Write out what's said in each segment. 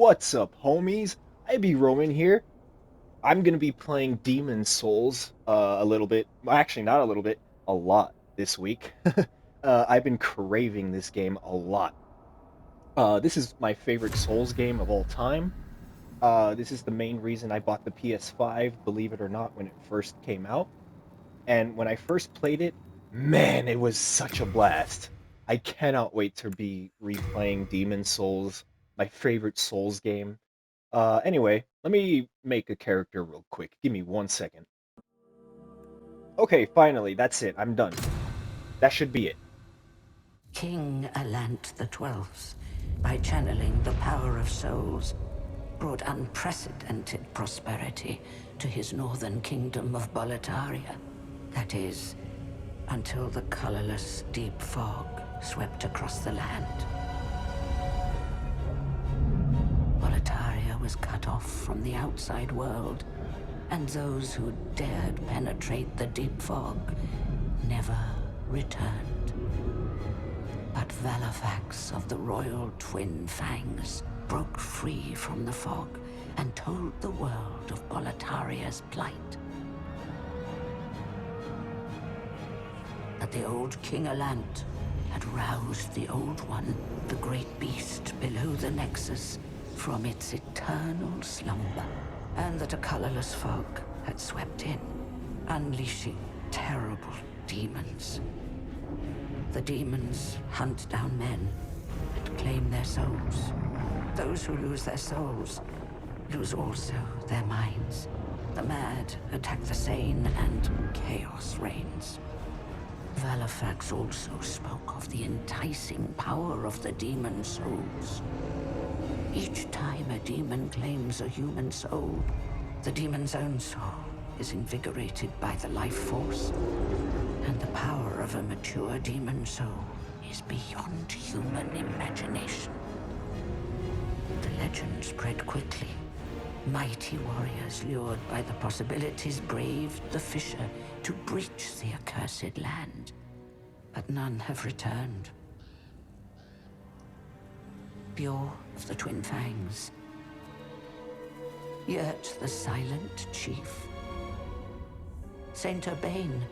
What's up, homies? I be Roman here. I'm gonna be playing Demon Souls a little bit. Well, actually, not a little bit, a lot this week. I've been craving this game a lot. This is my favorite Souls game of all time. This is the main reason I bought the PS5, believe it or not, when it first came out. And when I first played it, man, it was such a blast. I cannot wait to be replaying Demon Souls, my favorite Souls game. Anyway, let me make a character real quick. Give me 1 second. Okay, finally, that's it. I'm done. That should be it. King Alant the Twelfth, by channeling the power of souls, brought unprecedented prosperity to his northern kingdom of Boletaria. That is, until the colorless deep fog swept across the land. Boletaria was cut off from the outside world, and those who dared penetrate the deep fog never returned. But Valifax of the Royal Twin Fangs broke free from the fog and told the world of Boletaria's plight. That the old King Alant had roused the Old One, the great beast below the Nexus, from its eternal slumber, and that a colorless fog had swept in, unleashing terrible demons. The demons hunt down men and claim their souls. Those who lose their souls lose also their minds. The mad attack the sane, and chaos reigns. Valifax also spoke of the enticing power of the demon souls. Each time a demon claims a human soul, the demon's own soul is invigorated by the life force, and the power of a mature demon soul is beyond human imagination. The legend spread quickly. Mighty warriors lured by the possibilities braved the fissure to breach the accursed land, but none have returned. Bjor of the Twin Fangs, Yurt the Silent Chief, Saint Urbane,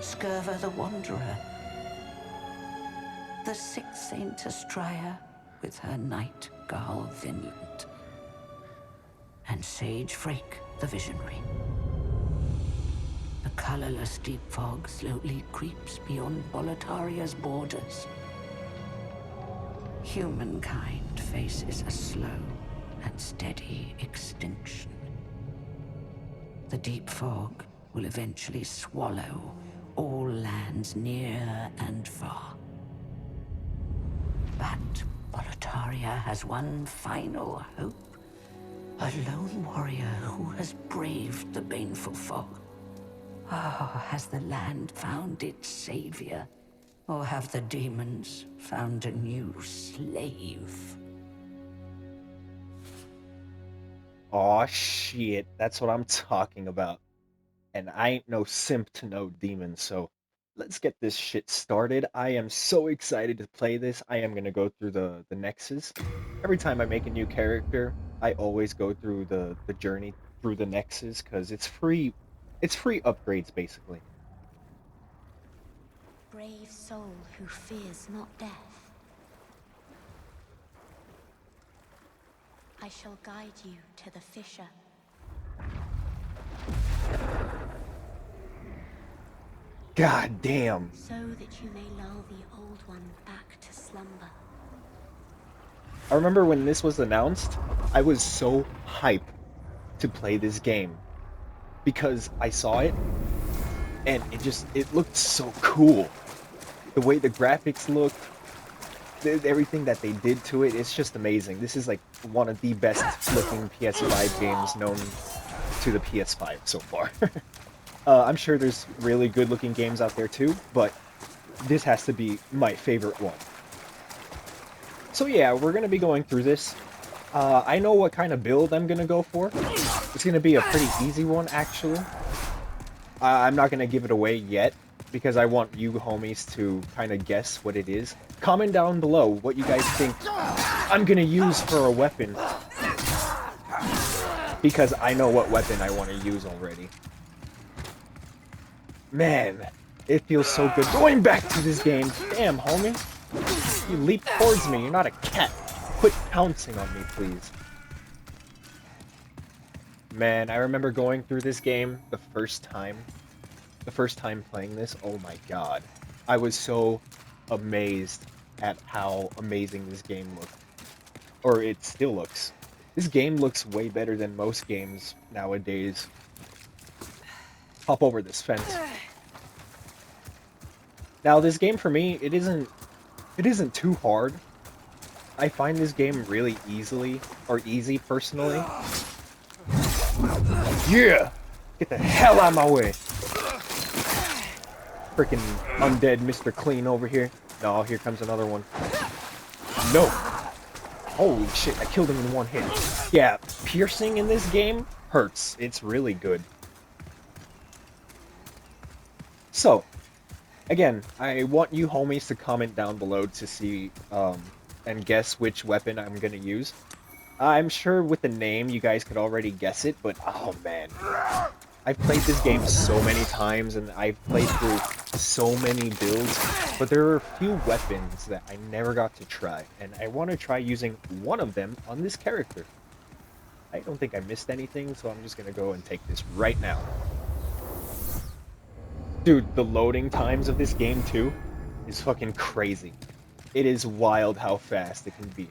Skirva the Wanderer, the sixth Saint Astraea with her Night Garl Vinland, and Sage Frake the Visionary. The colorless deep fog slowly creeps beyond Boletaria's borders. Humankind faces a slow and steady extinction. The deep fog will eventually swallow all lands near and far. But Boletaria has one final hope. A lone warrior who has braved the baneful fog. Has the land found its savior? Or have the demons found a new slave? Aw, shit. That's what I'm talking about. And I ain't no simp to no demon, so let's get this shit started. I am so excited to play this. I am gonna go through the Nexus. Every time I make a new character, I always go through the journey through the Nexus, because it's free upgrades, basically. Brave soul who fears not death. I shall guide you to the fissure. God damn. So that you may lull the old one back to slumber. I remember when this was announced, I was so hyped to play this game because I saw it and it looked so cool. The way the graphics looked, everything that they did to it, it's just amazing. This is like one of the best looking PS5 games known to the PS5 so far. I'm sure there's really good looking games out there too, but this has to be my favorite one. So yeah, we're going to be going through this. I know what kind of build I'm going to go for. It's going to be a pretty easy one, actually. I'm not gonna give it away yet because I want you homies to kind of guess what it is. Comment down below what you guys think I'm gonna use for a weapon, because I know what weapon I want to use already. Man, it feels so good going back to this game. Damn, homie. You leap towards me. You're not a cat. Quit pouncing on me, please. Man, I remember going through this game the first time playing this. Oh my god. I was so amazed at how amazing this game looked. Or it still looks. This game looks way better than most games nowadays. Hop over this fence. Now, this game for me, it isn't too hard. I find this game really easy personally. Yeah! Get the hell out of my way! Freaking undead Mr. Clean over here. No, here comes another one. No! Holy shit, I killed him in one hit. Yeah, piercing in this game hurts. It's really good. So, again, I want you homies to comment down below to see, and guess which weapon I'm gonna use. I'm sure with the name you guys could already guess it, but oh man. I've played this game so many times and I've played through so many builds, but there are a few weapons that I never got to try, and I want to try using one of them on this character. I don't think I missed anything, so I'm just gonna go and take this right now. Dude, the loading times of this game too is fucking crazy. It is wild how fast it can be.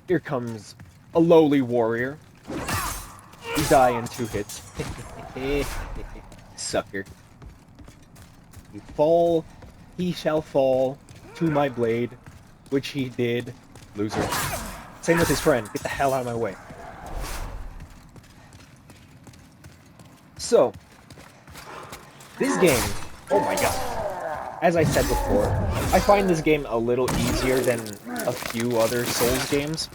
Here comes a lowly warrior. You die in 2 hits. Sucker. You fall, he shall fall to my blade, which he did. Loser. Same with his friend. Get the hell out of my way. So, this game, oh my god. As I said before, I find this game a little easier than a few other Souls games.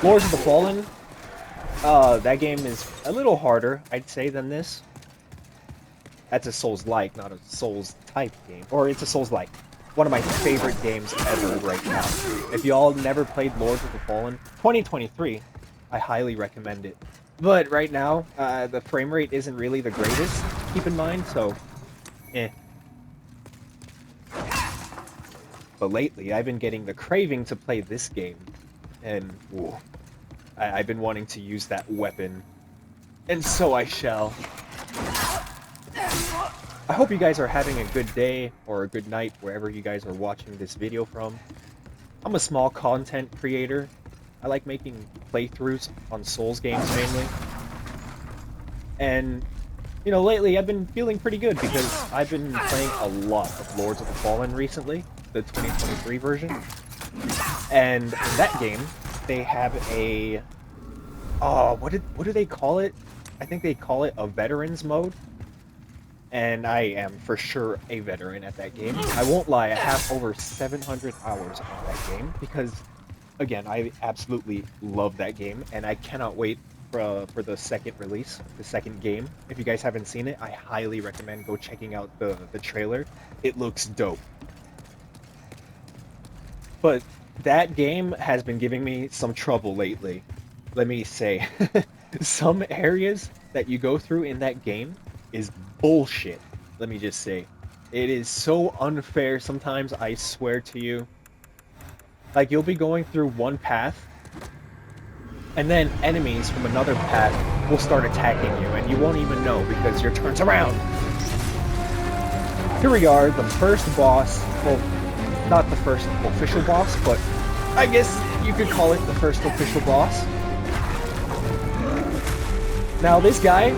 Lords of the Fallen, that game is a little harder, I'd say, than this. That's a Souls-like, not a Souls-type game. Or it's a Souls-like. One of my favorite games ever right now. If y'all never played Lords of the Fallen, 2023, I highly recommend it. But right now, the frame rate isn't really the greatest, keep in mind, so, eh. But lately, I've been getting the craving to play this game, and ooh, I've been wanting to use that weapon, and so I shall. I hope you guys are having a good day, or a good night, wherever you guys are watching this video from. I'm a small content creator. I like making playthroughs on Souls games mainly. And, you know, lately I've been feeling pretty good because I've been playing a lot of Lords of the Fallen recently, the 2023 version. And in that game, they have a... what do they call it? I think they call it a Veterans mode. And I am for sure a veteran at that game. I won't lie, I have over 700 hours on that game because, again, I absolutely love that game, and I cannot wait for the second release, the second game. If you guys haven't seen it, I highly recommend go checking out the trailer. It looks dope. But that game has been giving me some trouble lately. Let me say, some areas that you go through in that game is bullshit, let me just say. It is so unfair sometimes, I swear to you. Like, you'll be going through one path, and then enemies from another path will start attacking you, and you won't even know because your turn's around. Here we are, the first boss, well, not the first official boss, but I guess you could call it the first official boss. Now this guy,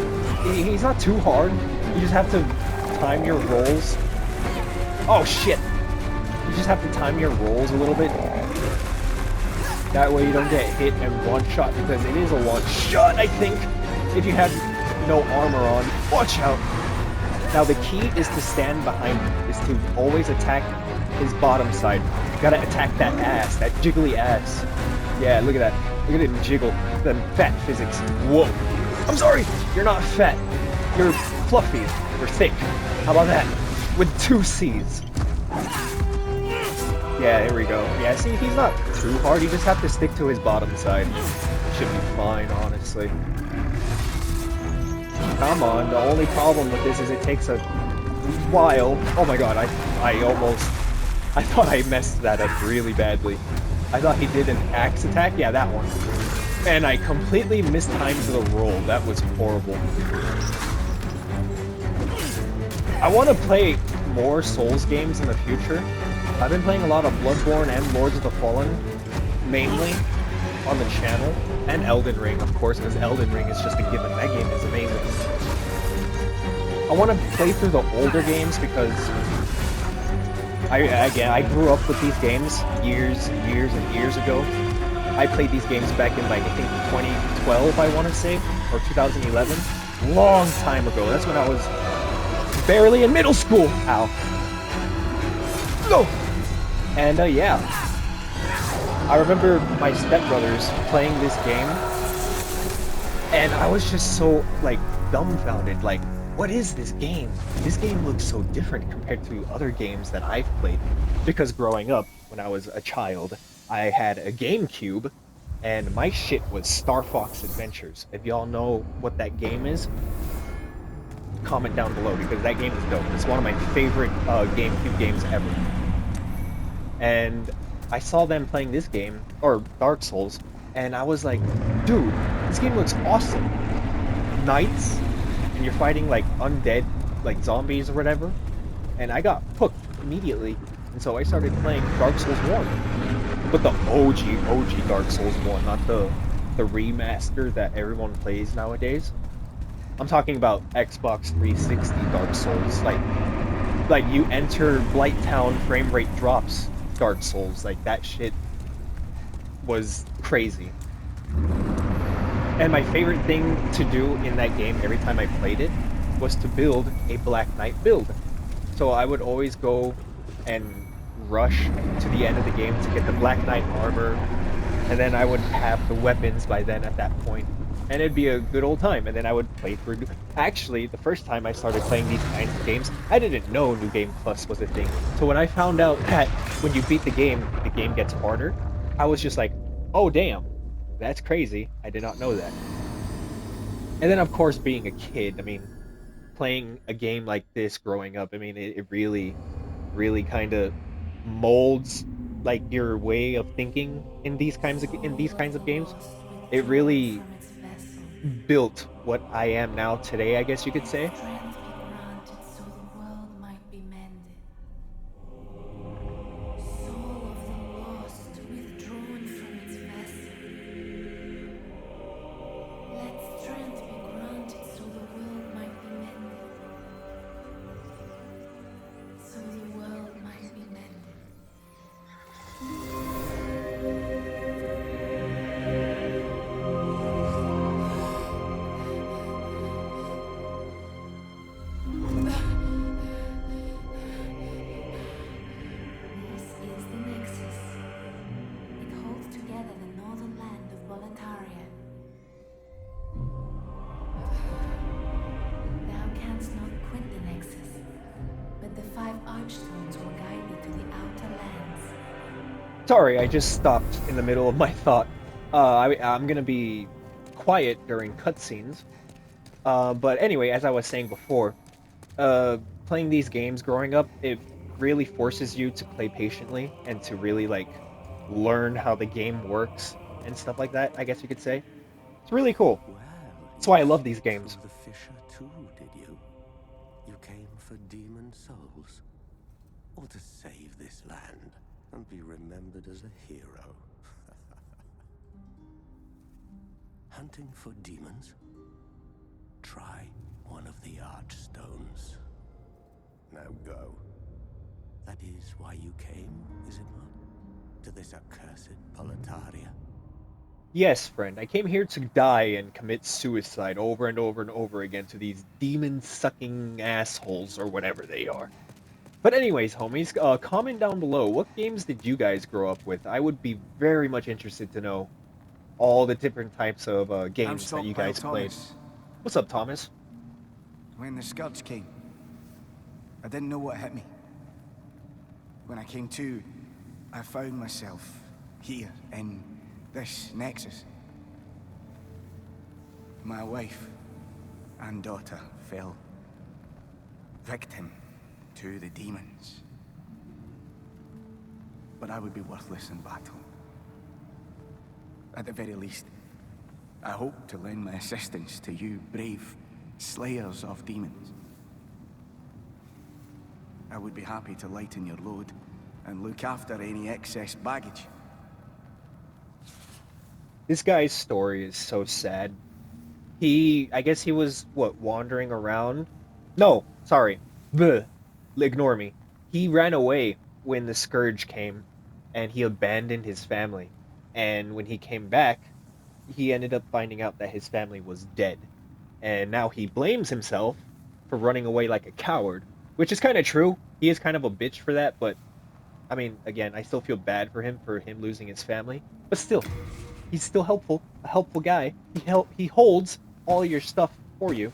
he's not too hard. You just have to time your rolls. Oh shit! You just have to time your rolls a little bit. That way you don't get hit and one-shot, because it is a one-shot, I think, if you have no armor on. Watch out! Now the key is to stand behind him, is to always attack his bottom side. You gotta attack that ass, that jiggly ass. Yeah, look at that. Look at it jiggle. The fat physics. Whoa. I'm sorry! You're not fat. You're fluffy. You're thick. How about that? With two C's. Yeah, here we go. Yeah, see, he's not too hard. You just have to stick to his bottom side. Should be fine, honestly. Come on. The only problem with this is it takes a while. Oh my god, I thought I messed that up really badly. I thought he did an axe attack. Yeah, that one. And I completely mistimed the roll. That was horrible. I want to play more Souls games in the future. I've been playing a lot of Bloodborne and Lords of the Fallen, mainly, on the channel. And Elden Ring, of course, because Elden Ring is just a given. That game is amazing. I want to play through the older games because I grew up with these games years and years ago. I played these games back in like I think 2012, I want to say, or 2011. Long time ago. That's when I was barely in middle school. Ow. No. And yeah, I remember my stepbrothers playing this game, and I was just so like dumbfounded. Like, what is this game? This game looks so different compared to other games that I've played. Because growing up, when I was a child, I had a GameCube, and my shit was Star Fox Adventures. If y'all know what that game is, comment down below because that game is dope. It's one of my favorite GameCube games ever. And I saw them playing this game, or Dark Souls, and I was like, dude, this game looks awesome. Knights, and you're fighting like undead, like zombies or whatever. And I got hooked immediately, and so I started playing Dark Souls 1. But the OG Dark Souls 1, not the remaster that everyone plays nowadays. I'm talking about Xbox 360 Dark Souls, like you enter Blighttown frame rate drops Dark Souls, like that shit was crazy. And my favorite thing to do in that game every time I played it was to build a Black Knight build. So I would always go and rush to the end of the game to get the Black Knight armor, and then I would have the weapons by then at that point, and it'd be a good old time. And then I would play through. Actually, the first time I started playing these kinds of games, I didn't know New Game Plus was a thing. So when I found out that when you beat the game gets harder, I was just like, oh damn, that's crazy. I did not know that. And then of course, being a kid, I mean, playing a game like this growing up, I mean, it really kind of molds like your way of thinking in these kinds of games. Lost It withdrawn really from its vessel. built what I am now today, I guess you could say. Strength be granted so the world might be mended. Soul of the lost withdrawn from its vessel. Let strength be granted so the world might be mended. So the world might be mended. This is the Nexus. It holds together the northern land of Voluntaria. Thou canst not quit the Nexus, but the 5 archstones will guide thee to the outer lands. Sorry, I just stopped in the middle of my thought. I'm gonna be quiet during cutscenes. But anyway, as I was saying before, playing these games growing up, it really forces you to play patiently and to really like learn how the game works and stuff like that, I guess you could say. It's really cool. Well, That's you why I love these fought games. for the Fisher too, did you? You came for demon souls? Or to save this land and be remembered as a hero? Hunting for demons? Try one of the archstones. Now go. That is why you came, is it not? To this accursed Boletaria? Yes, friend, I came here to die and commit suicide over and over and over again to these demon-sucking assholes or whatever they are. But anyways, homies, comment down below, what games did you guys grow up with? I would be very much interested to know all the different types of I'm games that you Stockpile guys played. Thomas. What's up, Thomas? When the scourge came, I didn't know what hit me. When I came to, I found myself here in this nexus. My wife and daughter fell victim to the demons. But I would be worthless in battle. At the very least, I hope to lend my assistance to you brave slayers of demons. I would be happy to lighten your load and look after any excess baggage. This guy's story is so sad. I guess he was, what, wandering around? No, sorry. Bleh. Ignore me. He ran away when the Scourge came, and he abandoned his family. And when he came back, he ended up finding out that his family was dead. And now he blames himself for running away like a coward, which is kind of true. He is kind of a bitch for that, but I mean, again, I still feel bad for him losing his family. But still, he's still helpful, a helpful guy. He holds all your stuff for you.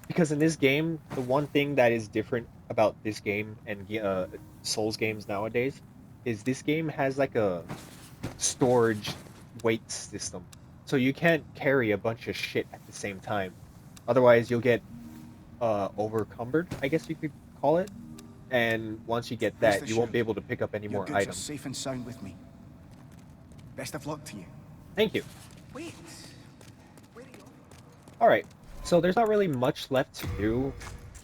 Because in this game, the one thing that is different about this game and Souls games nowadays is this game has like a storage weight system. So you can't carry a bunch of shit at the same time. Otherwise, you'll get overcumbered, I guess you could call it. And once you get Rest that, you won't be assured, able to pick up any your more goods are items. safe and sound with me. Best of luck to you. Thank you. Wait. Where are you? Alright, so there's not really much left to do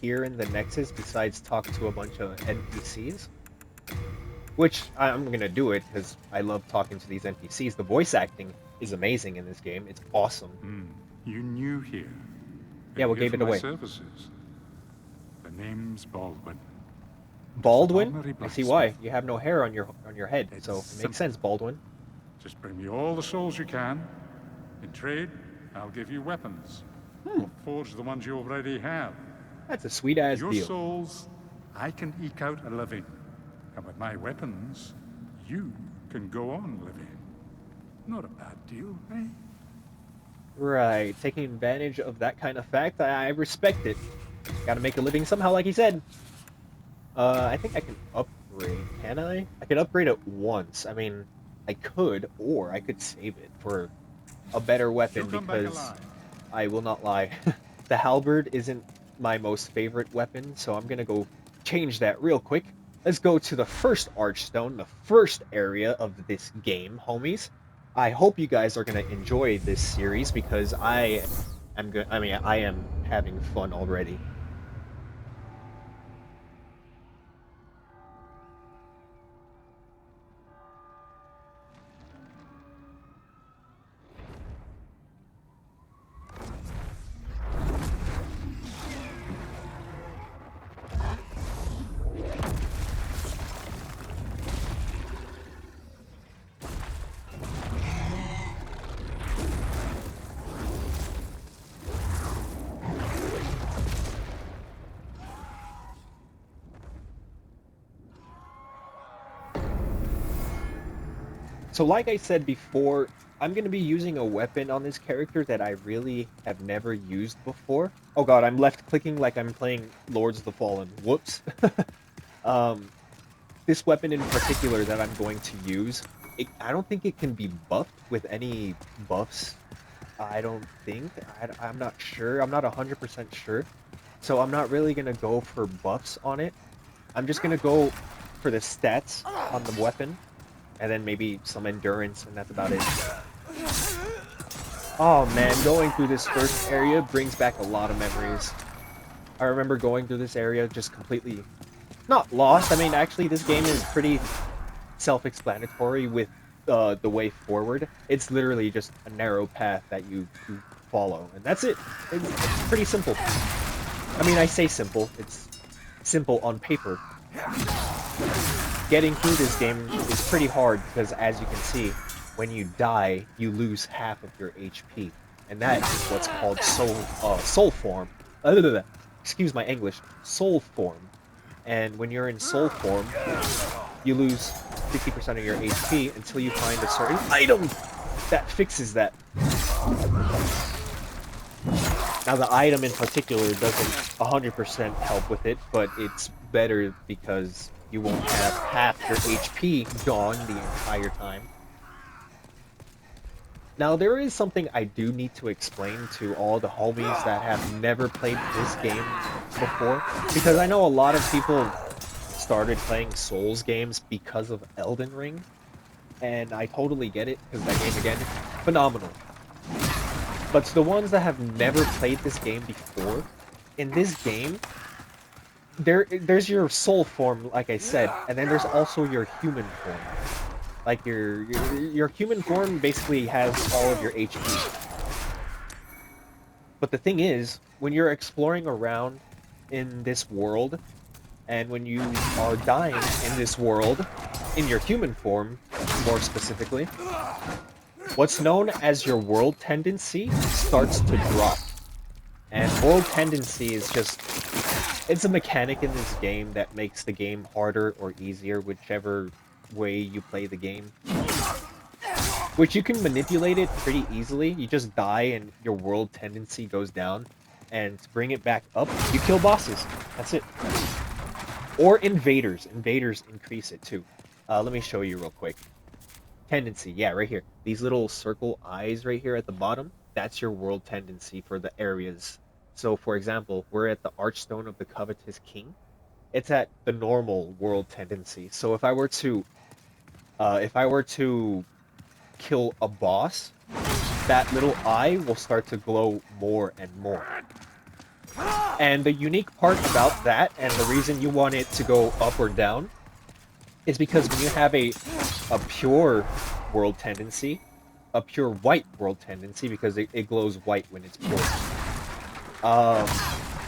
here in the Nexus besides talk to a bunch of NPCs. Which, I'm gonna do it, because I love talking to these NPCs. The voice acting is amazing in this game. It's awesome. You new here? Yeah, we'll Here give it for my away. Services. The name's Baldwin. Baldwin? Honorary I see blacksmith. why. You have no hair on your head, It's so it simple. makes sense, Baldwin. Just bring me all the souls you can. In trade, I'll give you weapons. Or forge the ones you already have. That's a sweet-ass Your deal. souls, I can eke out a living. And with my weapons, you can go on living. Not a bad deal, eh? Right, taking advantage of that kind of fact, I respect it. Gotta make a living somehow, like he said. I think I can upgrade, can I? I can upgrade it once. I mean, I could, or I could save it for a better weapon You'll come back because alive. I will not lie. The halberd isn't my most favorite weapon, so I'm gonna go change that real quick. Let's go to the first Archstone, the first area of this game, homies. I hope you guys are gonna enjoy this series because I am having fun already. So like I said before, I'm going to be using a weapon on this character that I really have never used before. Oh god, I'm left clicking like I'm playing Lords of the Fallen. Whoops. This weapon in particular that I'm going to use, I don't think it can be buffed with any buffs. I don't think. I'm not sure. I'm not 100% sure. So I'm not really going to go for buffs on it. I'm just going to go for the stats on the weapon. And then maybe some endurance, and that's about it. Oh man, going through this first area brings back a lot of memories. I remember going through this area just completely... not lost, I mean, actually this game is pretty self-explanatory with the way forward. It's literally just a narrow path that you follow, and that's it. It's pretty simple. I mean, I say simple, it's simple on paper. Getting through this game is pretty hard because, as you can see, when you die, you lose half of your HP, and that is what's called soul form. Excuse my English. Soul form. And when you're in soul form, you lose 50% of your HP until you find a certain item that fixes that. Now the item in particular doesn't 100% help with it, but it's better because you won't have half your HP gone the entire time. Now there is something I do need to explain to all the homies that have never played this game before, because I know a lot of people started playing Souls games because of Elden Ring, and I totally get it, because that game, again, phenomenal. But to the ones that have never played this game before, in this game, there's your soul form, like I said, and then there's also your human form. Like your human form basically has all of your HP. But the thing is, when you're exploring around in this world, and when you are dying in this world, in your human form, more specifically, what's known as your world tendency starts to drop. And world tendency is just, it's a mechanic in this game that makes the game harder or easier, whichever way you play the game. Which you can manipulate it pretty easily. You just die and your world tendency goes down. And to bring it back up, you kill bosses. That's it. Or invaders. Invaders increase it too. Let me show you real quick. Tendency, yeah, right here. These little circle eyes right here at the bottom, that's your world tendency for the areas. So for example, we're at the Archstone of the Covetous King. It's at the normal world tendency. So if I were to kill a boss, that little eye will start to glow more and more. And the unique part about that, and the reason you want it to go up or down, is because when you have a pure world tendency, a pure white world tendency, because it glows white when it's pure, um,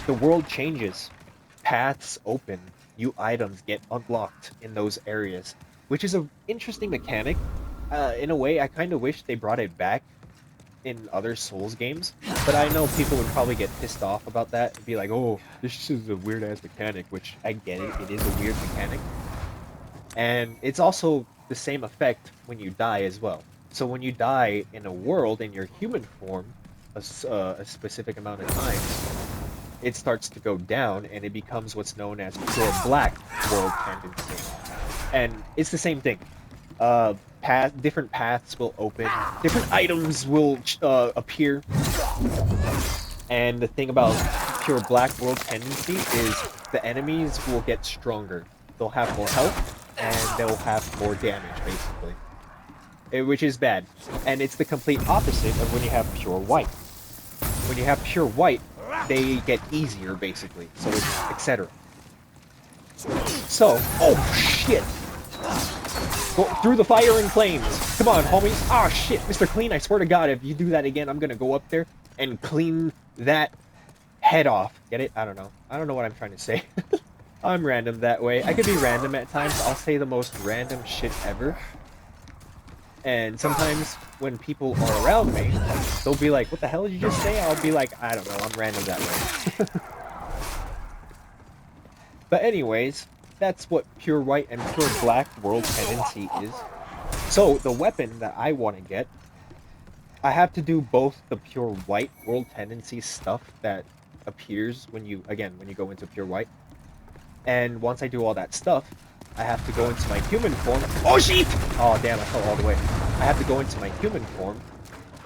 the world changes. Paths open, new items get unlocked in those areas, which is an interesting mechanic. In a way, I kind of wish they brought it back in other Souls games, but I know people would probably get pissed off about that and be like, "Oh, this is a weird ass mechanic," which I get it. It is a weird mechanic, and it's also the same effect when you die as well. So when you die in a world in your human form, a specific amount of times, it starts to go down and it becomes what's known as pure black world tendency. And it's the same thing. Different paths will open, different items will appear. And the thing about pure black world tendency is the enemies will get stronger. They'll have more health and they'll have more damage, basically. Which is bad. And it's the complete opposite of when you have pure white. When you have pure white, they get easier, basically. So it's etc. So, oh shit! Go through the fire and flames. Come on, homies. Ah, shit, Mr. Clean, I swear to God, if you do that again, I'm gonna go up there and clean that head off. Get it? I don't know. I don't know what I'm trying to say. I'm random that way. I could be random at times. I'll say the most random shit ever. And sometimes when people are around me, they'll be like, what the hell did you just say? I'll be like, I don't know, I'm random that way. But anyways, that's what pure white and pure black world tendency is. So the weapon that I want to get, I have to do both the pure white world tendency stuff that appears when you, again, when you go into pure white. And once I do all that stuff, I have to go into my human form. Oh shit! Oh damn, I fell all the way. I have to go into my human form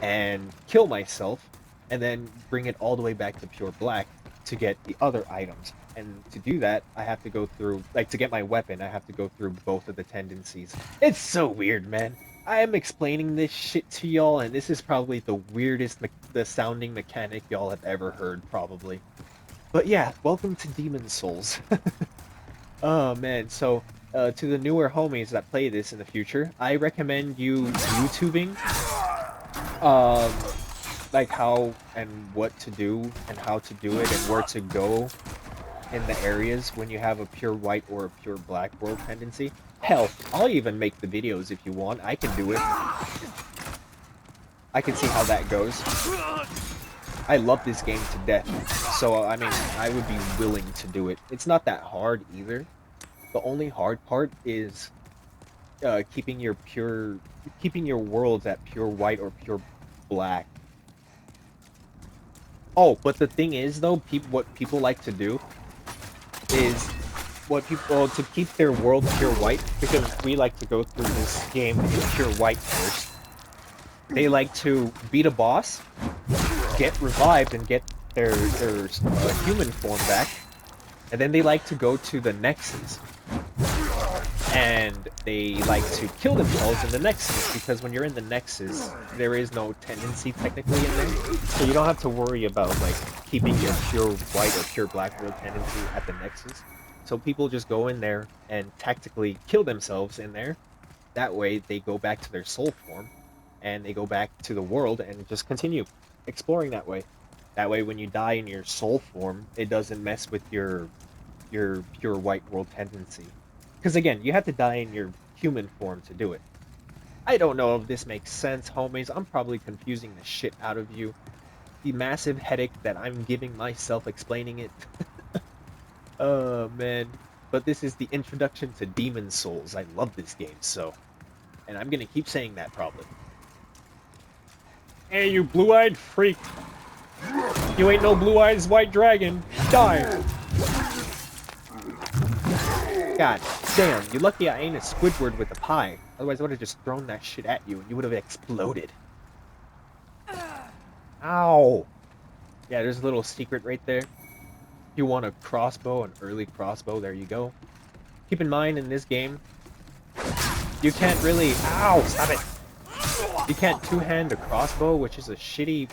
and kill myself, and then bring it all the way back to pure black to get the other items. And to do that, I have to go through, like, to get my weapon, I have to go through both of the tendencies. It's so weird, man. I am explaining this shit to y'all, and this is probably the weirdest the sounding mechanic y'all have ever heard, probably. But yeah, welcome to Demon Souls. Oh man, so to the newer homies that play this in the future, I recommend you YouTubing um like how and what to do and how to do it and where to go in the areas when you have a pure white or a pure black world tendency. Hell, I'll even make the videos if you want. I can do it. I can see how that goes. I love this game to death, so I mean, I would be willing to do it. It's not that hard either. The only hard part is keeping your worlds at pure white or pure black. Oh, but the thing is, though, what people like to do is to keep their world pure white, because we like to go through this game in pure white first. They like to beat a boss, get revived, and get their human form back, and then they like to go to the Nexus, and they like to kill themselves in the Nexus, because when you're in the Nexus, there is no tendency technically in there, so you don't have to worry about like keeping your pure white or pure black world tendency at the Nexus. So people just go in there and tactically kill themselves in there. That way they go back to their soul form, and they go back to the world and just continue exploring that way. That way when you die in your soul form, it doesn't mess with your pure white world tendency. Because again, you have to die in your human form to do it. I don't know if this makes sense, homies. I'm probably confusing the shit out of you. The massive headache that I'm giving myself explaining it. Oh, man. But this is the introduction to Demon Souls. I love this game, so. And I'm gonna keep saying that, probably. Hey, you blue-eyed freak. You ain't no blue-eyed white dragon. Die! God damn, you lucky I ain't a Squidward with a pie. Otherwise I would have just thrown that shit at you and you would have exploded. Ow! Yeah, there's a little secret right there. If you want a crossbow, an early crossbow, there you go. Keep in mind, in this game, you can't really... Ow! Stop it! You can't two-hand a crossbow, which is a shitty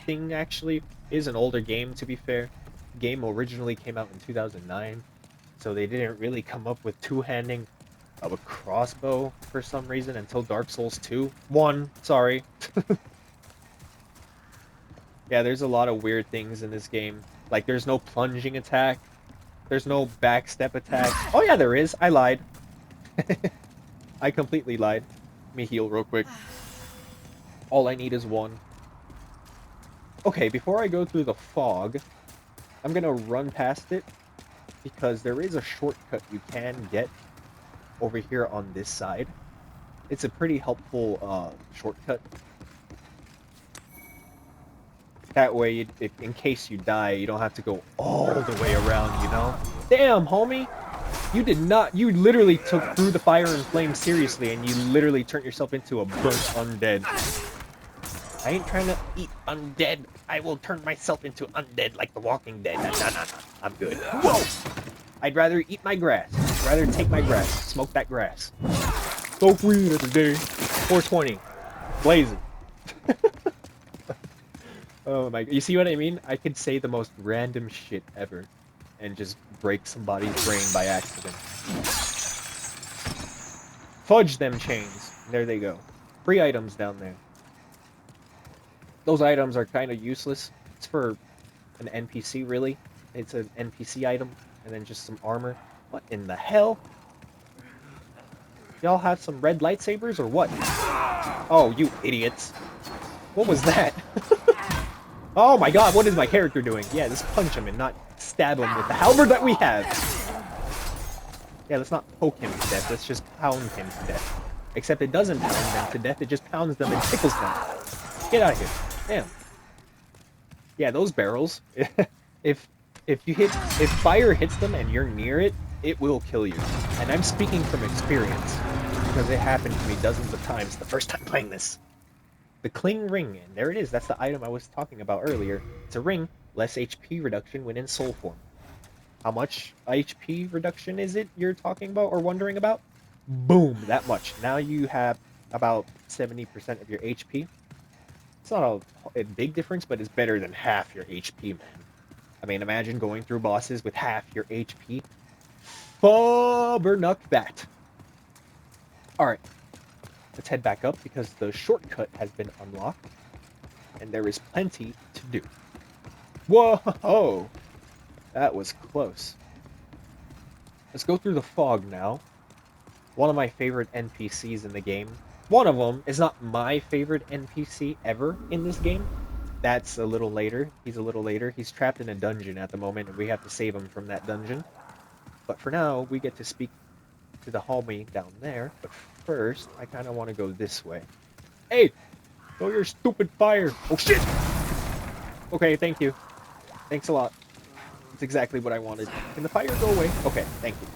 thing, actually. It is an older game, to be fair. The game originally came out in 2009, so they didn't really come up with two-handing of a crossbow for some reason until Dark Souls 2. 1, sorry. Yeah, there's a lot of weird things in this game. Like, there's no plunging attack. There's no backstep attack. Oh yeah, there is. I lied. I completely lied. Let me heal real quick. All I need is 1. Okay, before I go through the fog, I'm gonna run past it, because there is a shortcut you can get over here on this side. It's a pretty helpful shortcut. That way, in case you die, you don't have to go all the way around, you know? Damn, homie! You did not... You literally took through the fire and flame seriously, and you literally turned yourself into a burnt undead. I ain't trying to eat undead. I will turn myself into undead like the Walking Dead. Nah. I'm good. Whoa! I'd rather eat my grass. I'd rather take my grass. Smoke that grass. Smoke weed every day. 420. Blazing. Oh my... You see what I mean? I could say the most random shit ever and just break somebody's brain by accident. Fudge them chains. There they go. Free items down there. Those items are kind of useless. It's for an NPC, really. It's an NPC item, and then just some armor. What in the hell? Y'all have some red lightsabers, or what? Oh, you idiots. What was that? Oh my god, what is my character doing? Yeah, just punch him and not stab him with the halberd that we have. Yeah, let's not poke him to death, let's just pound him to death. Except it doesn't pound them to death, it just pounds them and tickles them. Get out of here. Damn. Yeah, those barrels. if if fire hits them and you're near it, it will kill you. And I'm speaking from experience, because it happened to me dozens of times the first time playing this. The Cling Ring, and there it is, that's the item I was talking about earlier. It's a ring, less HP reduction when in soul form. How much HP reduction is it you're talking about or wondering about? Boom, that much. Now you have about 70% of your HP. It's not a big difference, but it's better than half your HP, man. I mean, imagine going through bosses with half your HP. Fubbernuck that. Alright. Let's head back up because the shortcut has been unlocked. And there is plenty to do. Whoa! That was close. Let's go through the fog now. One of my favorite NPCs in the game. One of them is not my favorite NPC ever in this game. That's a little later. He's a little later. He's trapped in a dungeon at the moment, and we have to save him from that dungeon. But for now, we get to speak to the homie down there. But first, I kind of want to go this way. Hey! Throw your stupid fire! Oh shit! Okay, thank you. Thanks a lot. That's exactly what I wanted. Can the fire go away? Okay, thank you.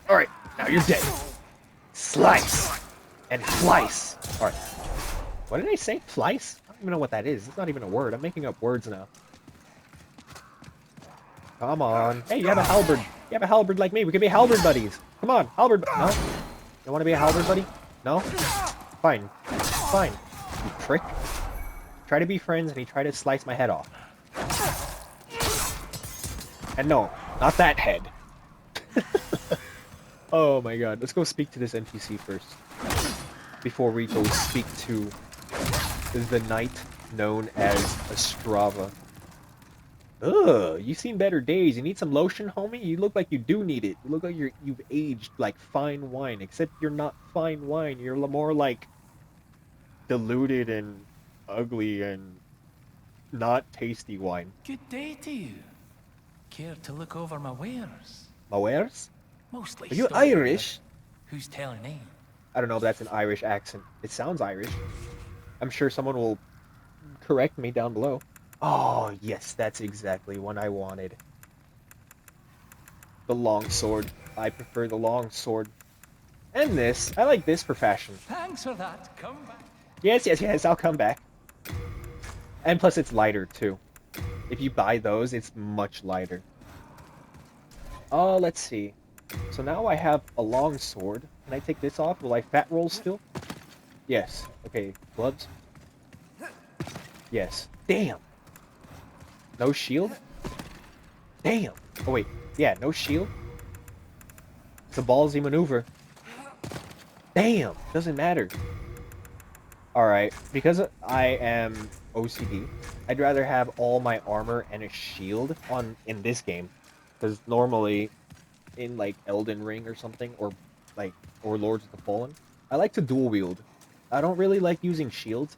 Alright, now you're dead. Slice! And slice! Alright. What did I say? Slice? I don't even know what that is. It's not even a word. I'm making up words now. Come on. Hey, you have a halberd. You have a halberd like me. We can be halberd buddies. Come on, halberd. No? You want to be a halberd buddy? No? Fine. Fine. You prick. Try to be friends and he tried to slice my head off. And no, not that head. Oh my god. Let's go speak to this NPC first. Before we go speak to the knight known as Ostrava. Ugh, you've seen better days. You need some lotion, homie? You look like you do need it. You look like you've aged like fine wine, except you're not fine wine. You're more like diluted and ugly and not tasty wine. Good day to you. Care to look over my wares? My wares? Mostly Are you stock, Irish? but who's telling me? I don't know if that's an Irish accent. It sounds Irish. I'm sure someone will correct me down below. Oh, yes, that's exactly what I wanted. The long sword. I prefer the long sword. And this. I like this for fashion. Thanks for that. Come back. Yes, yes, yes, I'll come back. And plus it's lighter, too. If you buy those, it's much lighter. Oh, let's see. So now I have a long sword. Can I take this off? Will I fat roll still? Yes. Okay, gloves? Yes. Damn! No shield? Damn! Oh wait, yeah, no shield? It's a ballsy maneuver. Damn! Doesn't matter. Alright, because I am OCD, I'd rather have all my armor and a shield in this game. Because normally, in like Elden Ring or something, or Lords of the Fallen, I like to dual wield. I don't really like using shields.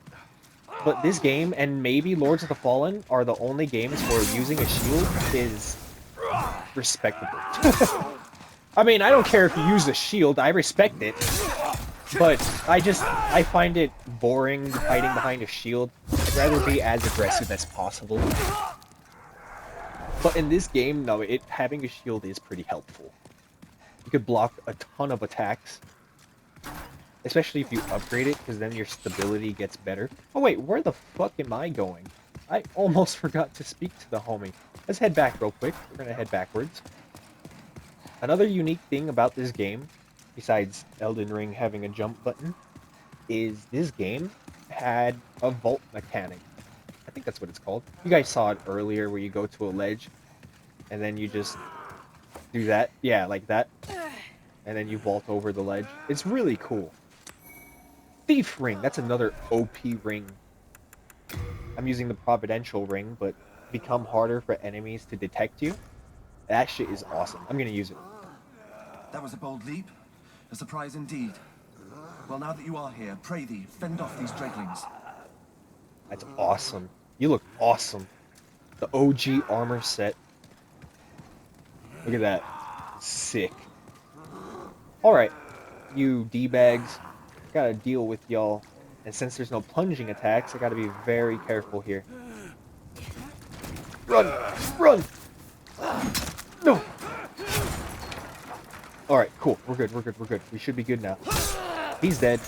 But this game, and maybe Lords of the Fallen, are the only games where using a shield is respectable. I mean, I don't care if you use a shield, I respect it. But I find it boring hiding behind a shield. I'd rather be as aggressive as possible. But in this game, no, having a shield is pretty helpful. You could block a ton of attacks. Especially if you upgrade it, because then your stability gets better. Oh wait, where the fuck am I going? I almost forgot to speak to the homie. Let's head back real quick. We're gonna head backwards. Another unique thing about this game, besides Elden Ring having a jump button, is this game had a vault mechanic. I think that's what it's called. You guys saw it earlier where you go to a ledge, and then you just do that. Yeah, like that. And then you vault over the ledge. It's really cool. Thief ring, that's another OP ring. I'm using the providential ring, but become harder for enemies to detect you. That shit is awesome. I'm gonna use it. That was a bold leap. A surprise indeed. Well, now that you are here, pray thee, fend off these dreglings. That's awesome. You look awesome. The OG armor set. Look at that. Sick. Alright, you D-bags. Gotta deal with y'all. And since there's no plunging attacks, I gotta be very careful here. Run! Run! No! Alright, cool. We're good, we're good, we're good. We should be good now. He's dead.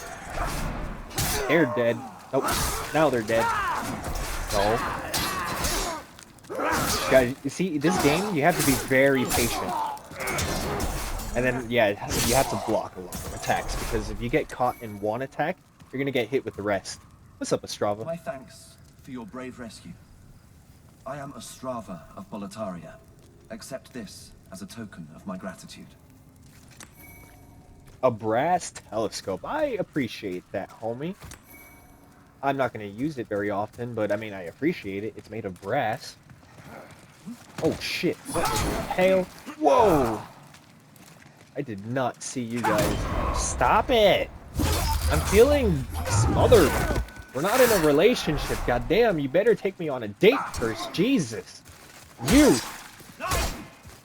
They're dead. Nope. Now they're dead. No. Guys, you see, this game, you have to be very patient. And then, yeah, you have to block a lot of attacks, because if you get caught in one attack, you're gonna get hit with the rest. What's up, Ostrava? My thanks for your brave rescue. I am Ostrava of Boletaria. Accept this as a token of my gratitude. A brass telescope. I appreciate that, homie. I'm not gonna use it very often, but I mean, I appreciate it. It's made of brass. Oh shit. What the hell? Whoa! I did not see you guys. Stop it! I'm feeling smothered. We're not in a relationship, goddamn. You better take me on a date first. Jesus. You!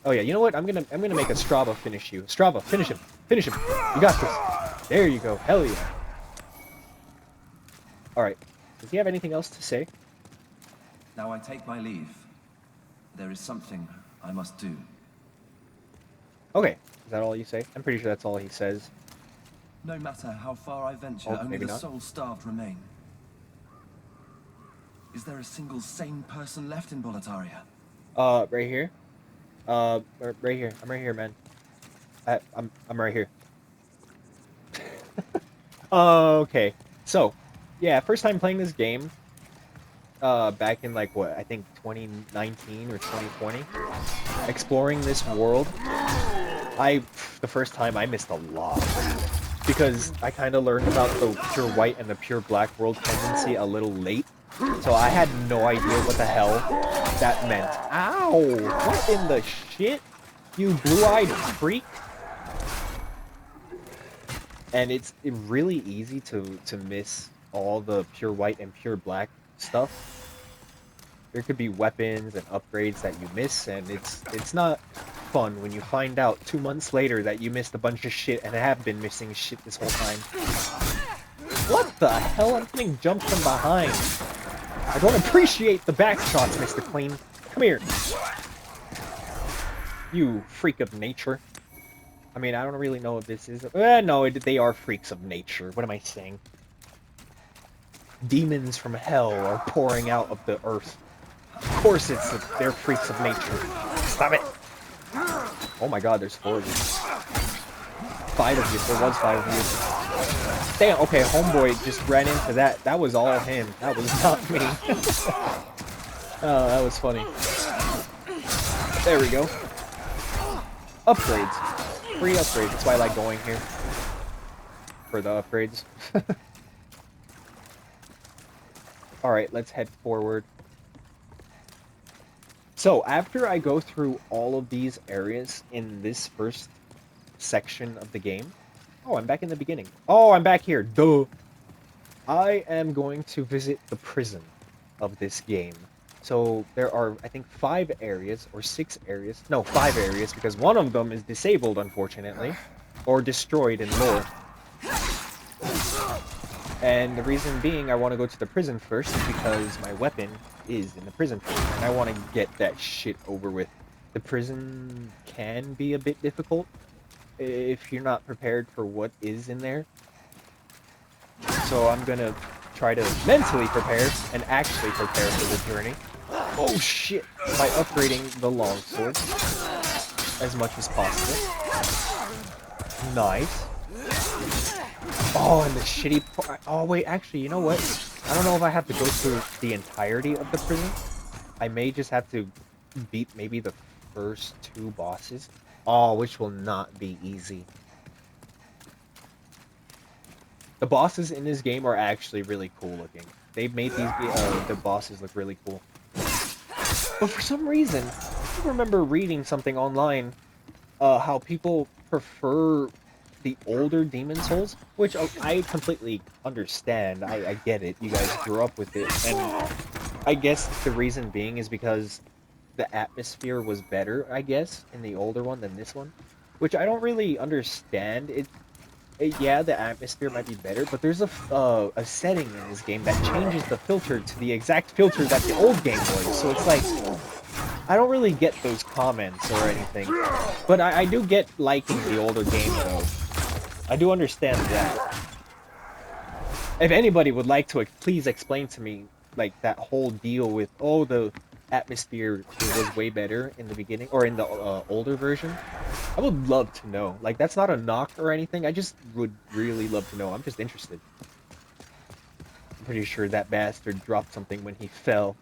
Oh yeah, you know what? I'm gonna make Ostrava finish you. Ostrava, finish him. Finish him. You got this. There you go. Hell yeah. Alright. Does he have anything else to say? Now I take my leave. There is something I must do. Okay, is that all you say? I'm pretty sure that's all he says. No matter how far I venture, Oh, only maybe the not. soul-starved remain. Is there a single sane person left in Boletaria? Right here. Right here. I'm right here, man. I'm right here. Okay. So, yeah, first time playing this game. Back in like what I think 2019 or 2020, exploring this world. The first time I missed a lot because I kind of learned about the pure white and the pure black world tendency a little late. So I had no idea what the hell that meant. Ow! What in the shit? You blue-eyed freak! And it's really easy to miss all the pure white and pure black stuff. There could be weapons and upgrades that you miss, and it's not fun when you find out 2 months later that you missed a bunch of shit and have been missing shit this whole time. What the hell? I'm getting jumped from behind. I don't appreciate the back shots, Mr. Clean. Come here. You freak of nature. I mean, I don't really know if this is... no, they are freaks of nature. What am I saying? Demons from hell are pouring out of the earth. Of course they're freaks of nature. Stop it! Oh my god, there's 4 of you. 5 of you. There was 5 of you. Damn, okay, homeboy just ran into that. That was all him. That was not me. Oh, that was funny. There we go. Upgrades. Free upgrades. That's why I like going here. For the upgrades. Alright, let's head forward. So, after I go through all of these areas in this first section of the game... Oh, I'm back in the beginning. Oh, I'm back here. Duh! I am going to visit the prison of this game. So, there are, I think, 5 areas, or 6 areas. No, 5 areas, because one of them is disabled, unfortunately. Or destroyed in lore. And the reason being I want to go to the prison first is because my weapon is in the prison first, and I want to get that shit over with. The prison can be a bit difficult if you're not prepared for what is in there. So I'm gonna try to mentally prepare and actually prepare for the journey. Oh shit! By upgrading the longsword as much as possible. Nice. Oh, and the shitty part. Oh, wait, actually, you know what? I don't know if I have to go through the entirety of the prison. I may just have to beat maybe the first 2 bosses. Oh, which will not be easy. The bosses in this game are actually really cool looking. They've made these the bosses look really cool. But for some reason, I remember reading something online how people prefer the older Demon Souls, which I completely understand. I get it. You guys grew up with it, and I guess the reason being is because the atmosphere was better, I guess, in the older one than this one, which I don't really understand. Yeah, the atmosphere might be better, but there's a setting in this game that changes the filter to the exact filter that the old game was. So it's like, I don't really get those comments or anything, but I do get liking the older game though. I do understand that. If anybody would like to please explain to me, like, that whole deal with, oh, the atmosphere was way better in the beginning, or in the older version, I would love to know. Like, that's not a knock or anything, I just would really love to know. I'm just interested. I'm pretty sure that bastard dropped something when he fell.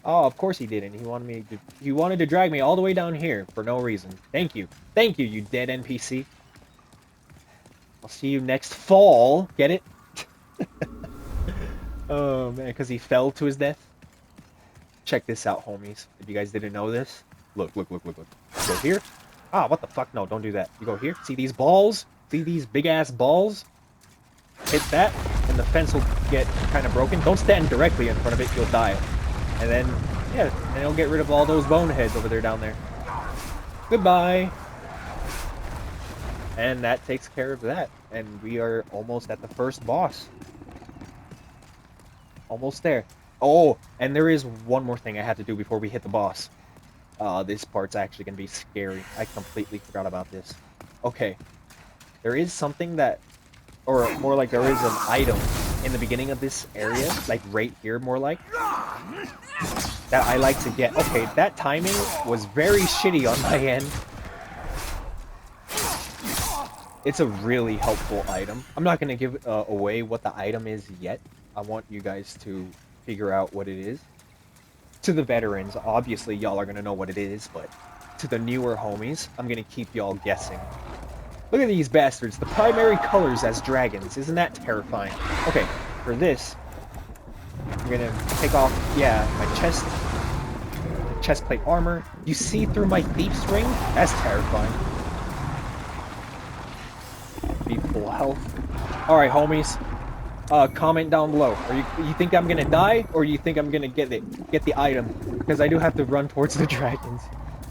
Oh, of course he didn't. He wanted to drag me all the way down here for no reason. Thank you. Thank you, you dead NPC. I'll see you next fall. Get it? Oh, man, because he fell to his death. Check this out, homies. If you guys didn't know this. Look. Go here. Ah, what the fuck? No, don't do that. You go here. See these balls? See these big-ass balls? Hit that, and the fence will get kind of broken. Don't stand directly in front of it. You'll die. And then, yeah, and it'll get rid of all those boneheads over there down there. Goodbye. And that takes care of that. And we are almost at the first boss. Almost there. Oh, and there is one more thing I have to do before we hit the boss. This part's actually gonna be scary. I completely forgot about this. Okay, there is something that, or more like there is an item in the beginning of this area, like right here, more like, that I like to get. Okay, that timing was very shitty on my end. It's a really helpful item. I'm not gonna give away what the item is yet. I want you guys to figure out what it is. To the veterans, obviously y'all are gonna know what it is, but to the newer homies, I'm gonna keep y'all guessing. Look at these bastards, the primary colors as dragons. Isn't that terrifying? Okay, for this, I'm gonna take off, yeah, my chest plate armor. You see through my thief's ring? That's terrifying. Be full health. Alright, homies. Comment down below. Are you think I'm gonna die, or you think I'm gonna get the item? Because I do have to run towards the dragons.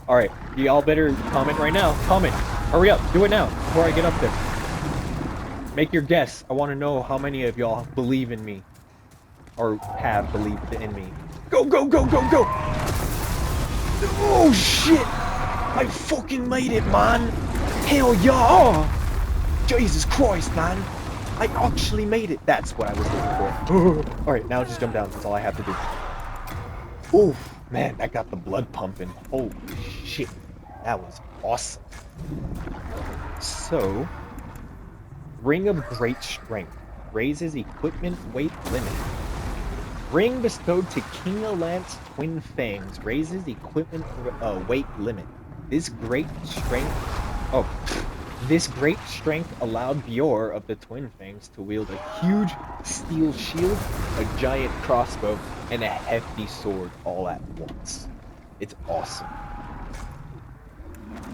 Alright, y'all better comment right now. Comment. Hurry up, do it now, before I get up there. Make your guess. I want to know how many of y'all believe in me. Or have believed in me. Go, go, go, go, go! Oh, shit! I fucking made it, man! Hell yeah! Oh, Jesus Christ, man! I actually made it! That's what I was looking for. Alright, now just jump down. That's all I have to do. Oof, man, that got the blood pumping. Holy shit. That was awesome. So, Ring of Great Strength. Raises equipment weight limit. Ring bestowed to King Alant's twin fangs raises equipment weight limit. This great strength... Oh, this great strength allowed Bjor of the Twin Fangs to wield a huge steel shield, a giant crossbow, and a hefty sword all at once. It's awesome.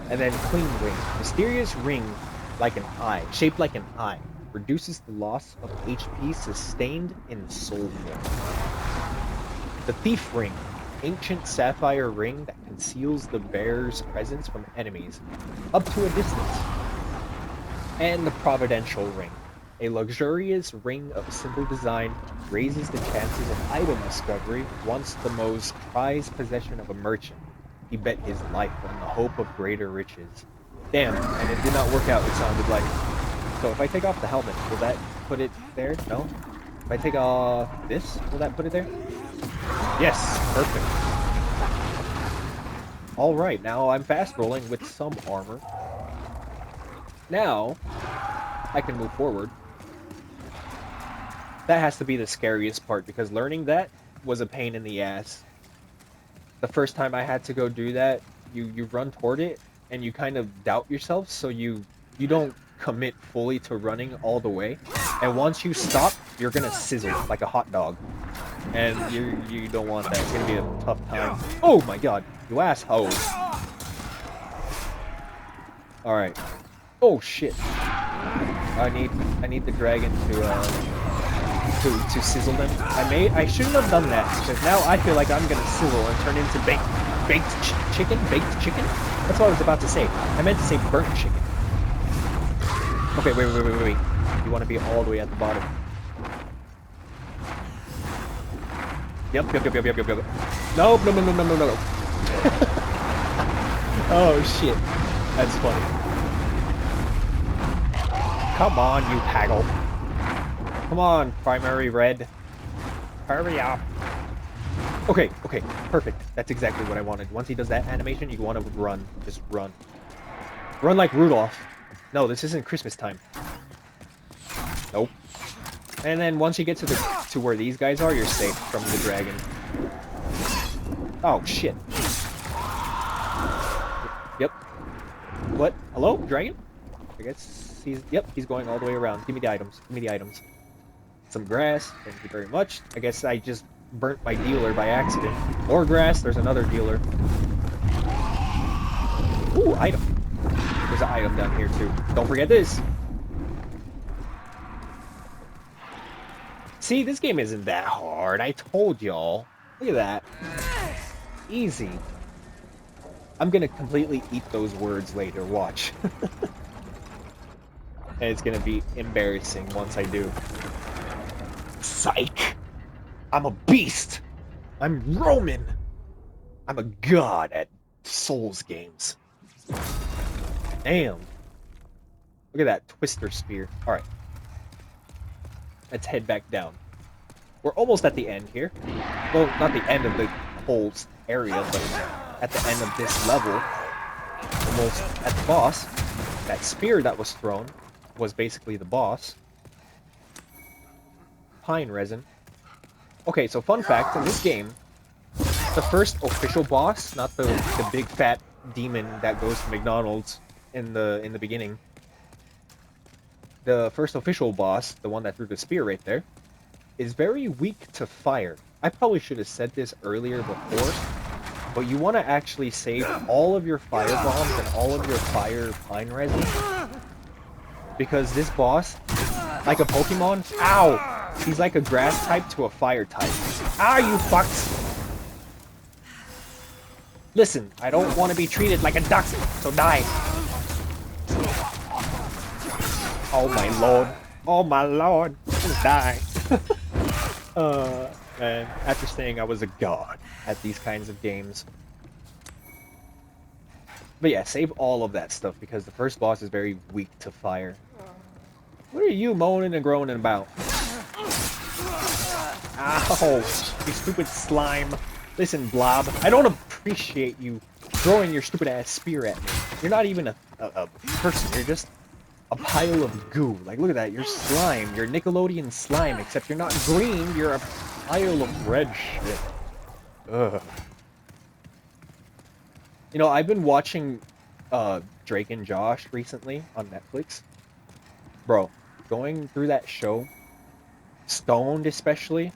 And then Queen Ring. Mysterious ring like an eye, shaped like an eye. Reduces the loss of HP sustained in soul form. The Thief Ring. Ancient sapphire ring that conceals the bearer's presence from enemies, up to a distance. And the Providential Ring. A luxurious ring of simple design raises the chances of item discovery once the most prized possession of a merchant. He bet his life on the hope of greater riches. Damn, and it did not work out, it sounded like. So if I take off the helmet, will that put it there? No? If I take off this, will that put it there? Yes, perfect. Alright, now I'm fast rolling with some armor. Now, I can move forward. That has to be the scariest part, because learning that was a pain in the ass. The first time I had to go do that, you run toward it, and you kind of doubt yourself, so you don't commit fully to running all the way. And once you stop, you're gonna sizzle like a hot dog. And you don't want that. It's gonna be a tough time. Oh my god, you asshole. Alright. Oh shit. I need the dragon to sizzle them. I shouldn't have done that, because now I feel like I'm gonna sizzle and turn into baked chicken? That's what I was about to say. I meant to say burnt chicken. Okay, wait. You want to be all the way at the bottom. Yep. No. Oh shit. That's funny. Come on, you haggle. Come on, primary red. Hurry up. Okay, perfect. That's exactly what I wanted. Once he does that animation, you want to run. Just run. Run like Rudolph. No, this isn't Christmas time. Nope. And then once you get to where these guys are, you're safe from the dragon. Oh, shit. Yep. What? Hello? Dragon? I guess he's going all the way around. Give me the items. Some grass. Thank you very much. I guess I just burnt my dealer by accident. More grass. There's another dealer. Ooh, item. There's an item down here, too. Don't forget this. See, this game isn't that hard. I told y'all. Look at that. Easy. I'm gonna completely eat those words later. Watch. And it's gonna be embarrassing once I do. Psych! I'm a beast. I'm Roman. I'm a god at Souls games. Damn. Look at that Twister Spear. Alright. Let's head back down. We're almost at the end here. Well, not the end of the whole area, but at the end of this level. Almost at the boss. That spear that was thrown was basically the boss. Pine resin. Okay, so fun fact, in this game, the first official boss, not the big fat demon that goes to McDonald's in the beginning. The first official boss, the one that threw the spear right there, is very weak to fire. I probably should have said this earlier before, but you want to actually save all of your fire bombs and all of your fire pine resin, because this boss, like a Pokemon, ow! He's like a grass type to a fire type. Ah, you fucks! Listen, I don't want to be treated like a duck, so die. Oh my lord. Oh my lord. Just die. Man, after saying I was a god at these kinds of games. But yeah, save all of that stuff because the first boss is very weak to fire. What are you moaning and groaning about? Ow! You stupid slime. Listen, Blob, I don't appreciate you throwing your stupid ass spear at me. You're not even a person, you're just a pile of goo. Like, look at that, you're slime. You're Nickelodeon slime, except you're not green, you're a pile of red shit. Ugh. You know, I've been watching Drake and Josh recently on Netflix. Bro, going through that show, stoned especially,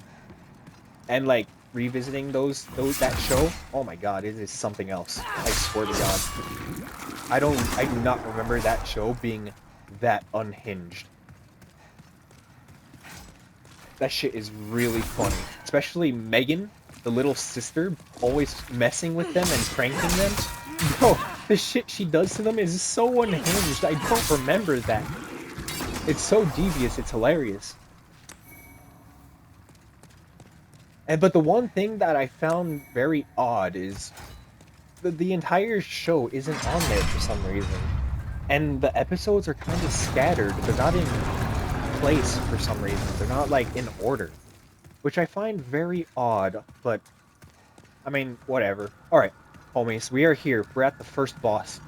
and like revisiting that show, oh my god, it is something else. I swear to god. I do not remember that show being that unhinged. That shit is really funny. Especially Megan, the little sister, always messing with them and pranking them. Bro, the shit she does to them is so unhinged. I don't remember that. It's so devious, it's hilarious. But the one thing that I found very odd is the entire show isn't on there for some reason. And the episodes are kind of scattered. They're not in place for some reason. They're not, like, in order. Which I find very odd, but... I mean, whatever. Alright, homies, we are here. We're at the first boss.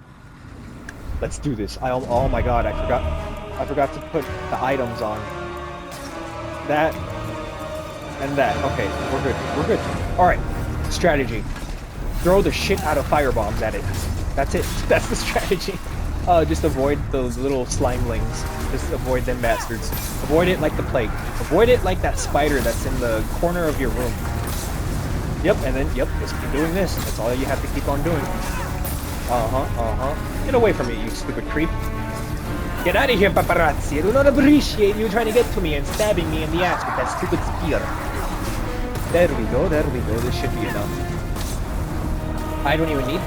Let's do this. Oh my god, I forgot to put the items on. That... and that. Okay, we're good. We're good. Alright, strategy. Throw the shit out of firebombs at it. That's it. That's the strategy. Just avoid those little slimelings. Just avoid them bastards. Avoid it like the plague. Avoid it like that spider that's in the corner of your room. Yep, and then, yep, just keep doing this. That's all you have to keep on doing. Get away from me, you stupid creep. Get out of here, paparazzi. I do not appreciate you trying to get to me and stabbing me in the ass with that stupid spear. There we go, there we go. This should be enough. I don't even need...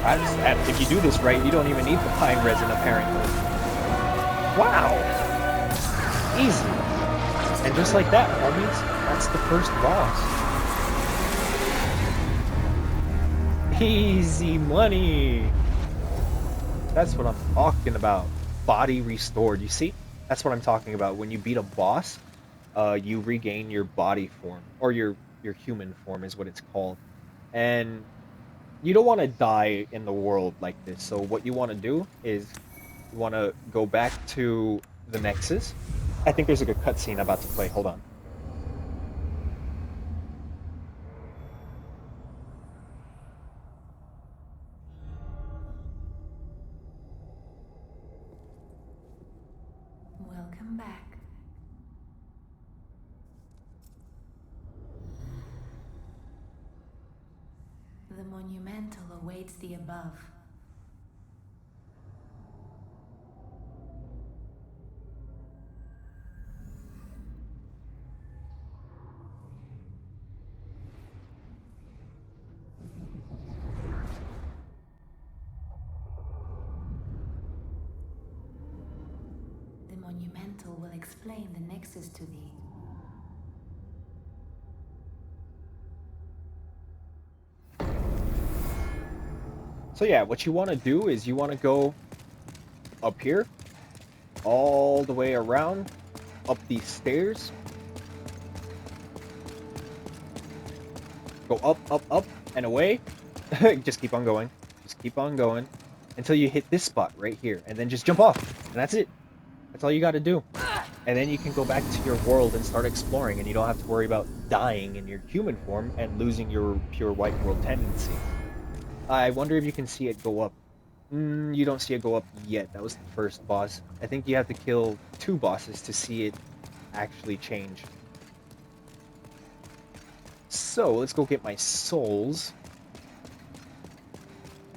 if you do this right, you don't even need the pine resin, apparently. Wow! Easy. And just like that, homies, that's the first boss. Easy money! That's what I'm talking about. Body restored. You see? That's what I'm talking about. When you beat a boss, you regain your body form. Or your human form is what it's called. And... you don't want to die in the world like this, so what you want to do is you want to go back to the Nexus. I think there's a good cutscene about to play. Hold on. Welcome back. The monumental awaits the above. The monumental will explain the Nexus to thee. So yeah, what you want to do is you want to go up here, all the way around, up these stairs, go up, up, up, and away. Just keep on going. Just keep on going until you hit this spot right here, and then just jump off. And that's it. That's all you got to do. And then you can go back to your world and start exploring, and you don't have to worry about dying in your human form and losing your pure white world tendency. I wonder if you can see it go up. You don't see it go up yet. That was the first boss. I think you have to kill 2 bosses to see it actually change. So, let's go get my souls.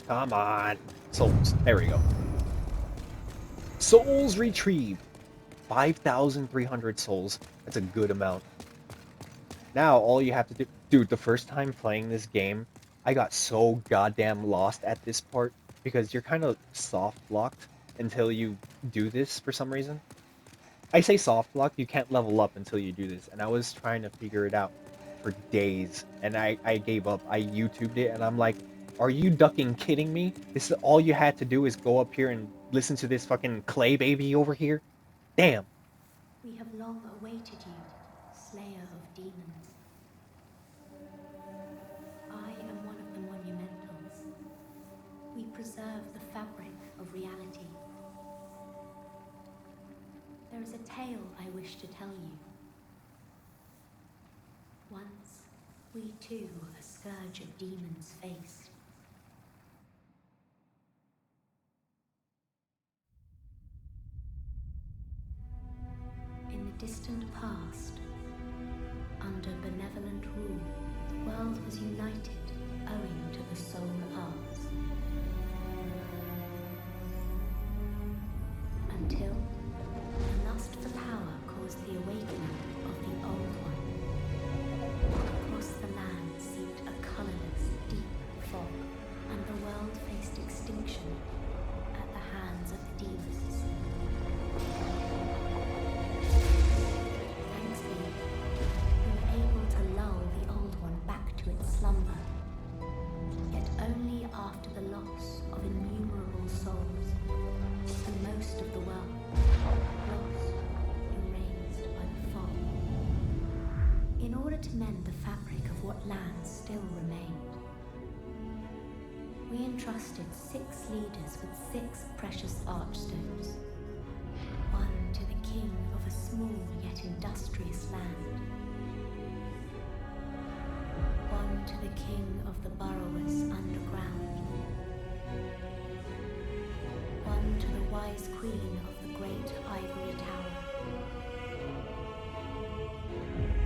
Come on. Souls. There we go. Souls retrieved. 5,300 souls. That's a good amount. Now, all you have to do... Dude, the first time playing this game, I got so goddamn lost at this part because you're kind of soft-locked until you do this for some reason. I say soft-locked, you can't level up until you do this, and I was trying to figure it out for days, and I gave up. I YouTubed it, and I'm like, are you ducking kidding me? This is all you had to do is go up here and listen to this fucking clay baby over here? Damn. We have long awaited you, slayer of demons. I am one of the monumentals. We preserve the fabric of reality. There is a tale I wish to tell you. Once, we too a scourge of demons faced. In the distant past, under benevolent rule, the world was united owing to the soul arts. Until the lust for power caused the awakening of the Old One. Across the land seeped a colorless, deep fog, and the world faced extinction at the hands of the demons. Thanks be, we were able to lull the Old One back to its slumber, yet only after the loss of innumerable souls, and most of the world lost, erased by the fog. In order to mend the fabric of what lands still remained, we entrusted 6 leaders with 6 precious archstones, one to the king of a small yet industrious land, one to the king of the burrowers underground, one to the wise queen of the great ivory tower,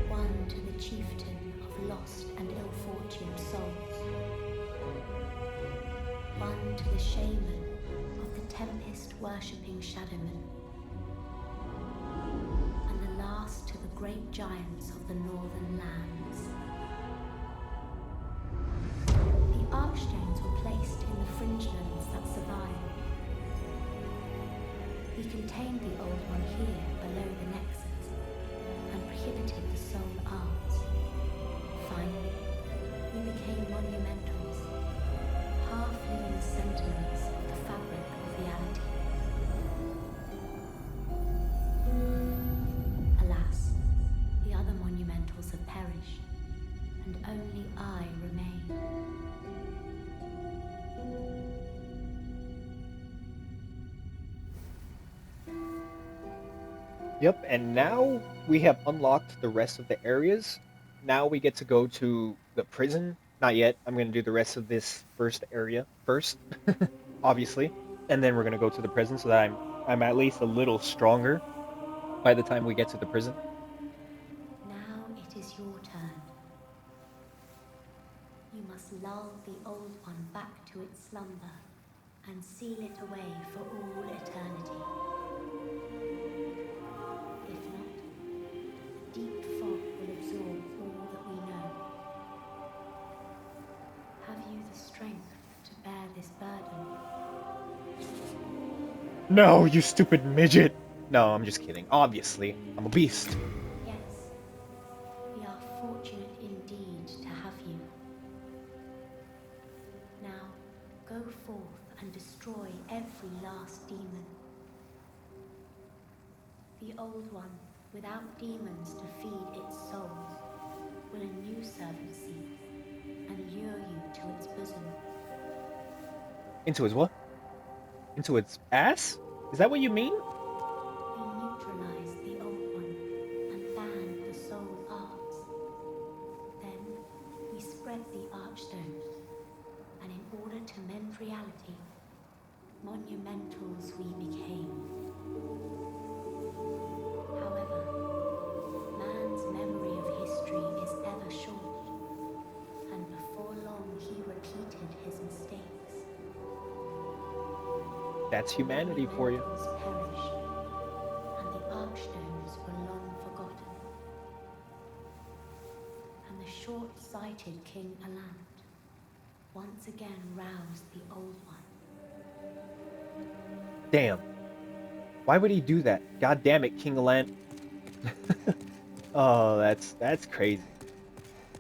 one to the chieftain of lost and ill-fortuned souls, one to the shaman of the tempest-worshipping shadowmen, and the last to the great giants of the northern lands. The archstones were placed in the fringelands that survived. We contained the Old One here below the Nexus, and prohibited the soul arts. Finally, we became monumentals, half-living sentinels of the fabric of reality. Alas, the other monumentals have perished, and only I remain. Yep, and now we have unlocked the rest of the areas. Now we get to go to the prison. Not yet. I'm going to do the rest of this first area first, obviously, and then we're going to go to the prison so that I'm at least a little stronger by the time we get to the prison. Now it is your turn. You must lull the Old One back to its slumber and seal it away for all eternity. If not, the deep fog will absorb all that we know. Have you the strength to bear this burden? No, you stupid midget! No, I'm just kidding. Obviously, I'm a beast. Yes. We are fortunate indeed to have you. Now, go forth and destroy every last demon. The old one, without demons to feed its souls, will a new servant seek and lure you to its bosom. Into his what? Into its ass? Is that what you mean? We neutralize the old one and ban the soul arts. Then we spread the archstones, and in order to mend reality, monumentals we became. However, man's memory of history is ever short, and before long he repeated his mistakes. That's The humanity for you. monumentals perished, and the archstones were long forgotten. And the short-sighted King Alant once again roused the old one. Damn. Why would he do that? God damn it, King Alant. Oh, that's crazy.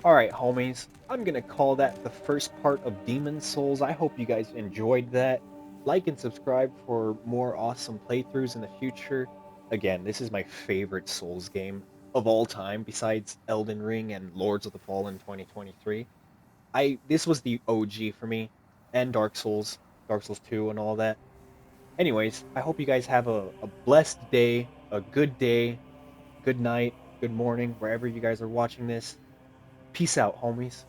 Alright, homies. I'm gonna call that the first part of Demon Souls. I hope you guys enjoyed that. Like and subscribe for more awesome playthroughs in the future. Again, this is my favorite Souls game of all time, besides Elden Ring and Lords of the Fallen 2023. This was the OG for me, and Dark Souls 2 and all that. Anyways, I hope you guys have a blessed day, good night, good morning, wherever you guys are watching this. Peace out, homies.